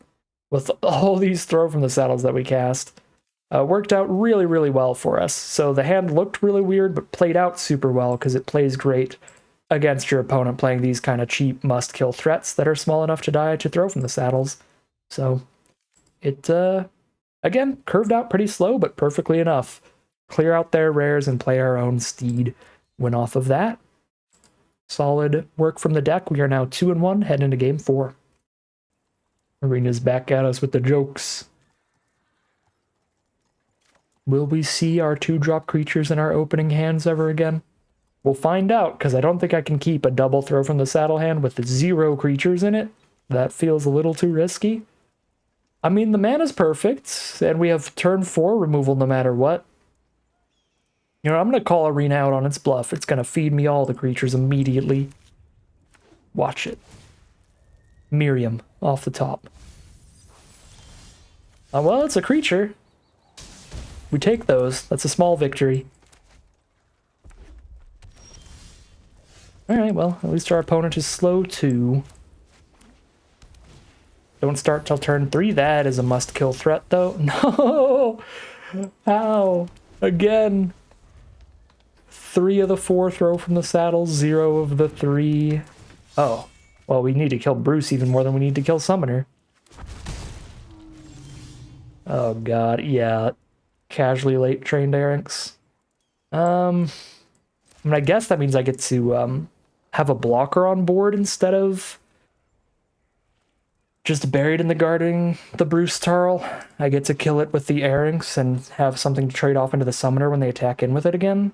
with all these throw from the saddles that we cast worked out really, really well for us. So the hand looked really weird, but played out super well because it plays great against your opponent playing these kind of cheap must-kill threats that are small enough to die to throw from the saddles. So, it... again, curved out pretty slow, but perfectly enough. Clear out their rares and play our own steed. Win off of that. Solid work from the deck. We are now 2-1, heading into game 4. Arena's back at us with the jokes. Will we see our 2-drop creatures in our opening hands ever again? We'll find out, because I don't think I can keep a double throw from the saddle hand with 0 creatures in it. That feels a little too risky. I mean, the mana's perfect, and we have turn 4 removal no matter what. You know, I'm going to call Arena out on its bluff. It's going to feed me all the creatures immediately. Watch it. Miriam, off the top. Well, it's a creature. We take those. That's a small victory. Alright, well, at least our opponent is slow too. Don't start till turn 3. That is a must-kill threat, though. No! Ow! Again! 3 of the 4 throw from the saddle, 0 of the 3. Oh. Well, we need to kill Bruce even more than we need to kill Summoner. Oh god, yeah. Casually late trained Erynx. I mean, I guess that means I get to have a blocker on board instead of just buried in the guarding the Bruce Tarl. I get to kill it with the Erynx and have something to trade off into the Summoner when they attack in with it again.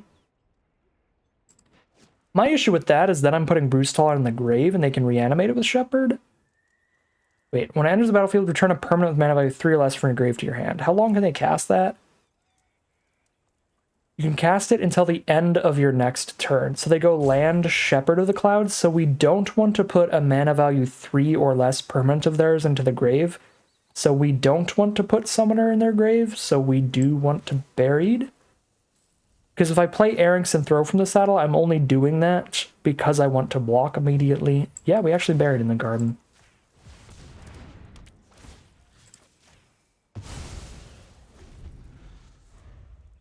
My issue with that is that I'm putting Bruce Tarl in the grave and they can reanimate it with Shepherd. Wait, when it enters the battlefield, return a permanent with mana value 3 or less from your grave to your hand. How long can they cast that? You can cast it until the end of your next turn. So they go land Shepherd of the Clouds, so we don't want to put a mana value 3 or less permanent of theirs into the grave. So we don't want to put Summoner in their grave, so we do want to Buried. Because if I play Erynx and throw from the saddle, I'm only doing that because I want to block immediately. Yeah, we actually Buried in the garden.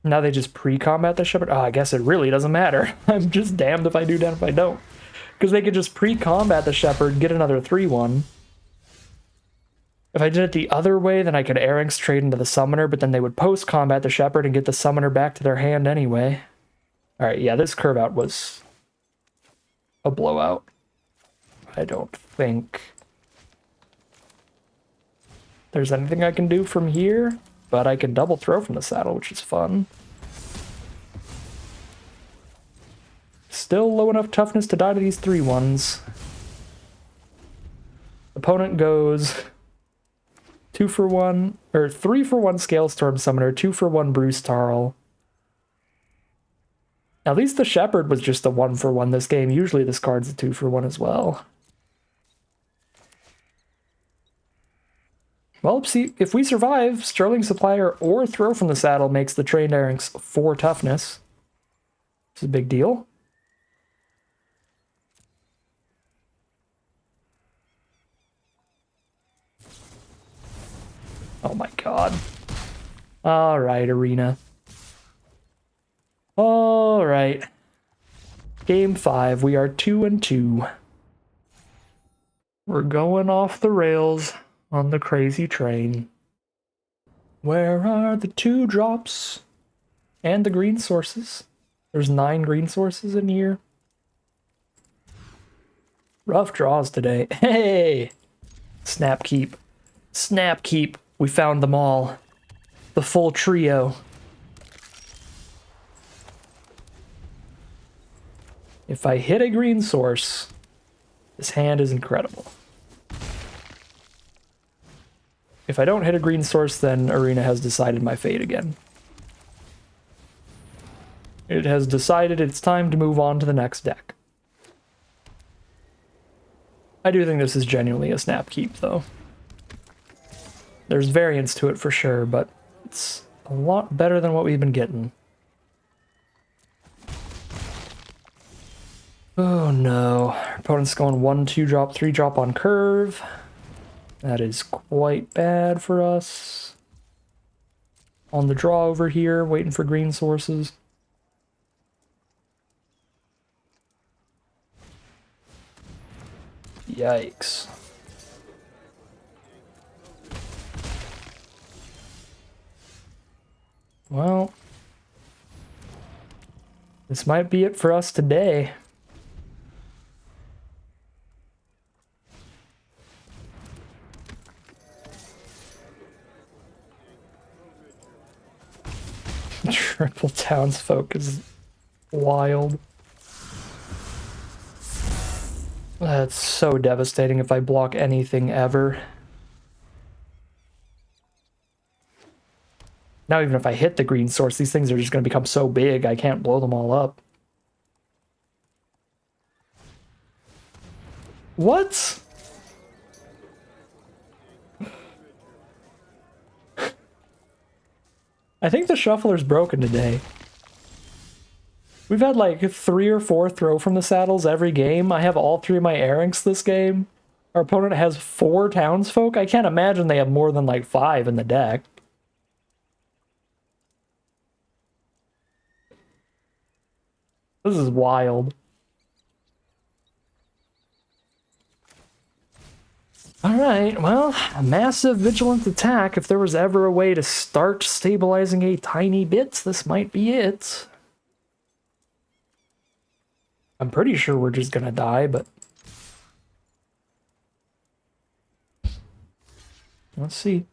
Now they just pre-combat the Shepherd? Oh, I guess it really doesn't matter. I'm just damned if I do, damned if I don't. Because they could just pre-combat the Shepherd, get another 3-1. If I did it the other way, then I could Erynx trade into the Summoner, but then they would post-combat the Shepherd and get the Summoner back to their hand anyway. Alright, yeah, this curve out was a blowout. I don't think there's anything I can do from here. But I can double throw from the saddle, which is fun. Still low enough toughness to die to these 3-1s. Opponent goes 2 for 1, or 3 for 1 Scalestorm Summoner, 2 for 1 Bruce Tarl. At least the Shepherd was just a 1 for 1 this game. Usually this card's a 2 for 1 as well. Well, see, if we survive, Sterling Supplier or Throw from the Saddle makes the Trained Erranks 4 toughness. It's a big deal. Oh my god. Alright, Arena. Alright. Game 5, we are 2-2. We're going off the rails on the crazy train. Where are the 2 drops? And the green sources? There's 9 green sources in here. Rough draws today. Hey! Snap keep. Snap keep. We found them all. The full trio. If I hit a green source, this hand is incredible. If I don't hit a green source, then Arena has decided my fate again. It has decided it's time to move on to the next deck. I do think this is genuinely a snap keep, though. There's variance to it for sure, but it's a lot better than what we've been getting. Oh no. Our opponent's going 1-2 drop, 3 drop on curve. That is quite bad for us. On the draw over here, waiting for green sources. Yikes. Well, this might be it for us today. Triple townsfolk is wild. That's so devastating if I block anything ever. Now even if I hit the green source, these things are just going to become so big I can't blow them all up. What? I think the shuffler's broken today. We've had like 3 or 4 throw from the saddles every game. I have all 3 of my Erranks this game. Our opponent has 4 townsfolk. I can't imagine they have more than like 5 in the deck. This is wild. Alright, well, a massive vigilant attack. If there was ever a way to start stabilizing a tiny bit, this might be it. I'm pretty sure we're just gonna die, but... let's see.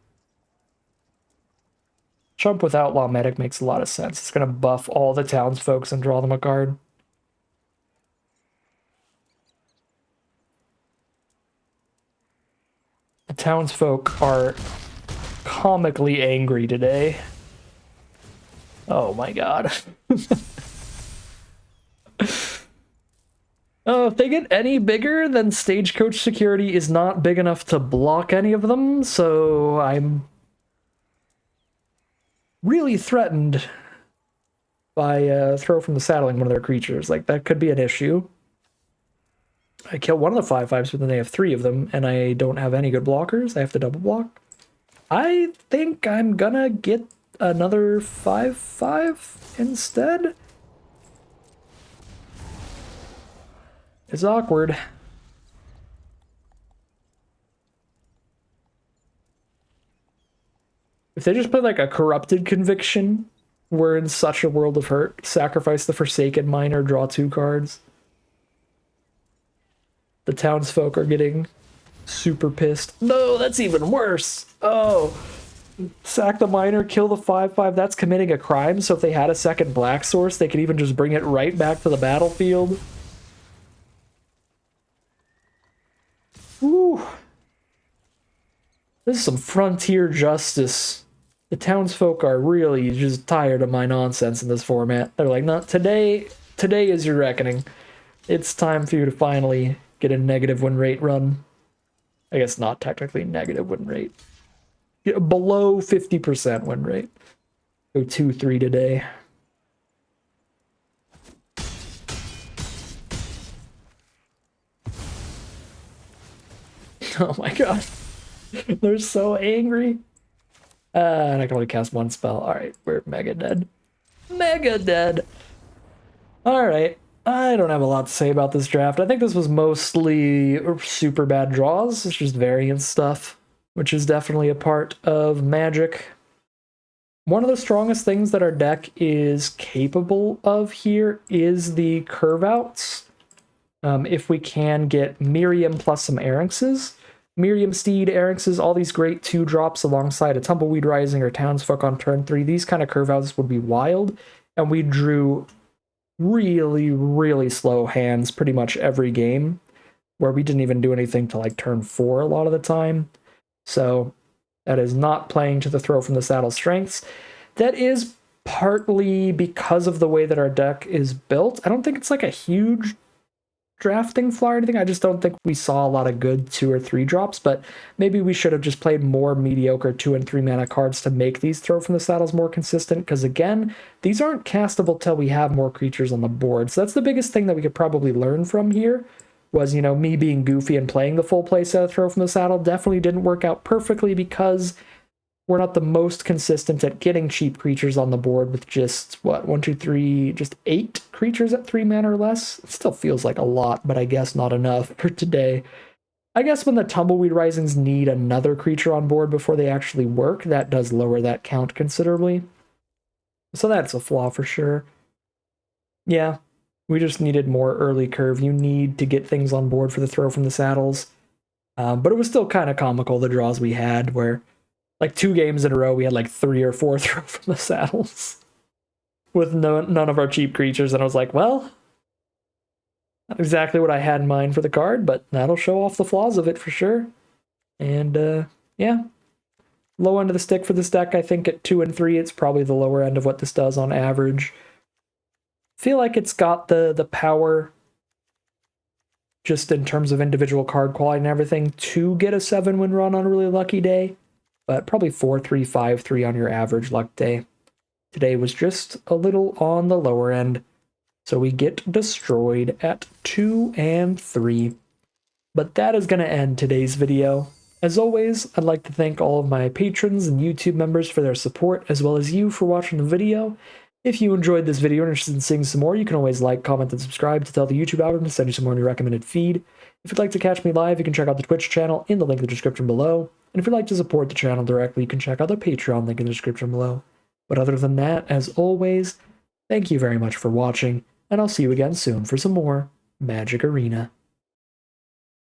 Chump with Outlaw Medic makes a lot of sense. It's gonna buff all the townsfolk and draw them a card. The townsfolk are comically angry today. Oh my god. Oh, if they get any bigger, then Stagecoach Security is not big enough to block any of them, so I'm really threatened by throw from the saddling one of their creatures. Like, that could be an issue. I kill one of the 5/5s, but then they have 3 of them, and I don't have any good blockers. I have to double block. I think I'm gonna get another 5/5 instead. It's awkward. If they just put like a corrupted conviction, we're in such a world of hurt. Sacrifice the Forsaken Miner, draw 2 cards. The townsfolk are getting super pissed. No, that's even worse. Oh, sack the miner, kill the 5/5. That's committing a crime. So if they had a second black source, they could even just bring it right back to the battlefield. Whew. This is some frontier justice. The townsfolk are really just tired of my nonsense in this format. They're like, no, today is your reckoning. It's time for you to finally get a negative win rate run. I guess not technically negative win rate. below 50% win rate. Go 2-3 today. Oh my god. They're so angry. And I can only cast one spell. Alright, we're mega dead. Mega dead. Alright. I don't have a lot to say about this draft. I think this was mostly super bad draws. It's just variance stuff, which is definitely a part of Magic. One of the strongest things that our deck is capable of here is the curve outs. If we can get Miriam plus some Erranxes. Miriam, Steed, Erranxes, all these great 2-drops alongside a Tumbleweed Rising or Townsfolk on turn 3. These kind of curve outs would be wild, and we drew really, really slow hands pretty much every game, where we didn't even do anything till like turn 4 a lot of the time. So that is not playing to the throw from the saddle strengths. That is partly because of the way that our deck is built. I don't think it's like a huge drafting flaw or anything. I just don't think we saw a lot of good 2 or 3 drops, but maybe we should have just played more mediocre 2 and 3 mana cards to make these throw from the saddles more consistent, because again, these aren't castable till we have more creatures on the board. So that's the biggest thing that we could probably learn from here, was, you know, me being goofy and playing the full play set of throw from the saddle definitely didn't work out perfectly, because we're not the most consistent at getting cheap creatures on the board with just, what, 1, 2, 3, just 8 creatures at 3 mana or less? It still feels like a lot, but I guess not enough for today. I guess when the Tumbleweed Risings need another creature on board before they actually work, that does lower that count considerably. So that's a flaw for sure. Yeah, we just needed more early curve. You need to get things on board for the throw from the saddles. But it was still kind of comical, the draws we had, where like 2 games in a row, we had like 3 or 4 throw from the saddles with none of our cheap creatures. And I was like, well, not exactly what I had in mind for the card, but that'll show off the flaws of it for sure. And yeah, low end of the stick for this deck. I think at 2 and 3, it's probably the lower end of what this does on average. Feel like it's got the power, just in terms of individual card quality and everything, to get a 7-win run on a really lucky day. But probably 4-3, 5-3 on your average luck day. Today was just a little on the lower end, so we get destroyed at 2 and 3. But that is going to end today's video. As always, I'd like to thank all of my patrons and YouTube members for their support, as well as you for watching the video. If you enjoyed this video and are interested in seeing some more, you can always like, comment, and subscribe to tell the YouTube algorithm to send you some more in your recommended feed. If you'd like to catch me live, you can check out the Twitch channel in the link in the description below. And if you'd like to support the channel directly, you can check out the Patreon link in the description below. But other than that, as always, thank you very much for watching, and I'll see you again soon for some more Magic Arena.